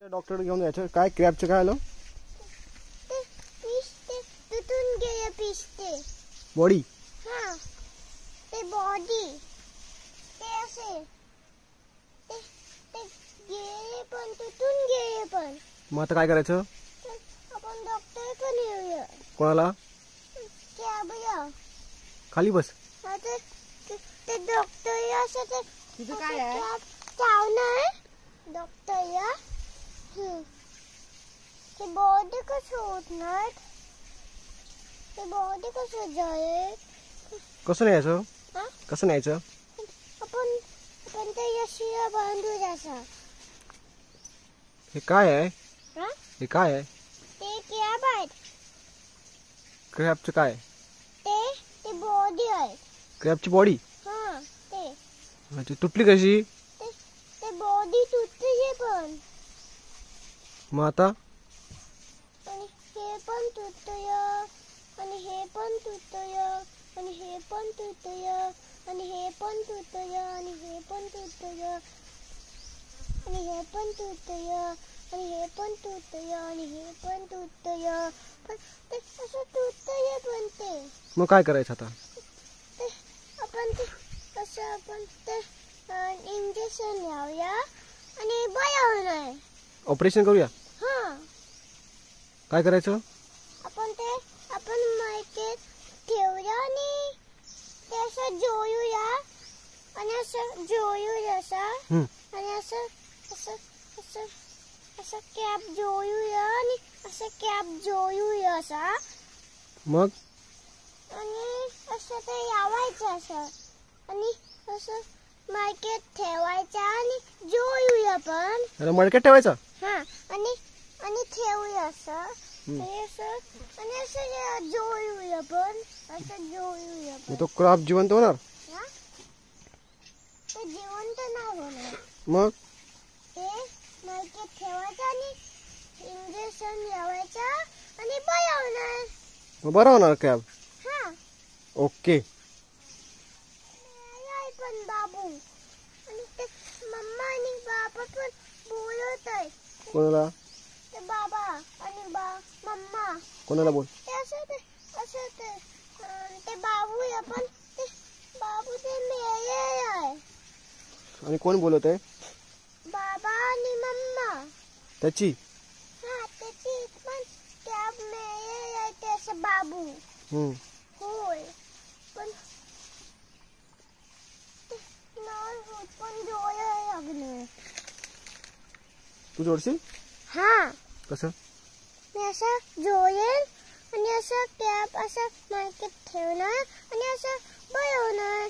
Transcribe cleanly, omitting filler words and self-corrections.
Doctor घेऊन जायचं. काय क्रॅबचं काय आलं? तुटून गेले पिसते बॉडी. हा ते बॉडी ते असे ते ते गेले पण तुटून गेले पण. मग आता काय करायचं? आपण डॉक्टर पण येऊया. कोणाला? कॅबला खाली बस. आता ते डॉक्टर असं ते तुझं काय आहे? चावणार डॉक्टर ते बॉडी कसं होणार? ते बॉडी कसं जाईल? कसं न्यायचं? हा? कसं न्यायचं? आपण आपण ते यशिया बांधू द्यायचा. हे काय आहे? हा? हे काय आहे? ते कॅब आहेत. क्रॅबचं काय? ते ते बॉडी आहे. क्रॅबची बॉडी. हा ते अच्छा, तुटली कशी? ते ते बॉडी तुटते पण. मग आता? आणि हे पण तुटतोय आणि हे पण तुटतोय आणि हे पण तुटतोय आणि हे पण तुटतोय आणि हे पण तुटतोय आणि हे पण तुटतोय आणि हे पण तुटतोय आणि हे पण तुटतोय. पण ते असं तुटतोय पण ते. मग काय करायचं आता? ते आपण ते असं आपण ते इंजेक्शन लावूया आणि बरं होणार. ऑपरेशन करूया. हा काय करायचं? आपण मार्केट ठेवूया आणि ते असं जोडूया आणि असं जोडूया असं आणि असं असं असं असं कॅप जोडूया आणि असं कॅप जोडूया असा. मग आणि असं ते लावायचं असं आणि असं मार्केट ठेवायचं आणि जोडूया पण. त्याला मडक्यात ठेवायचा. हा आणि आणि ठेवूया असं आणि असं आणि असं जोडूया पण असं जोडूया पण. मग तो क्रॅब जिवंत होणार? हा? ते जिवंत नाही होणार. मग ते मार्केट ठेवायचं आणि इंजेक्शन लावायचं आणि बरं होणार. मग बरं होणार क्रॅब. हा ओके. पण बाबू आणि ते मम्मा आणि बाबा पण बोलत आहे. कोणाला? ते बाबा आणि मम्मा. कोणाला बोल? ते असं ते बाबू पण ते बाबू ते मेले आहे. आणि कोण बोलत आहे? बाबा आणि मम्मा. त्याची? हा त्याची पण कॅब मेले आहे ते असं बाबू. होय पण ते नाही होत पण जोडायला लागलं. तू जोडशील? हा कसं? मी असं जोडेल आणि असं कॅब असं मार्केट ठेवणार आणि असं बरं होणार.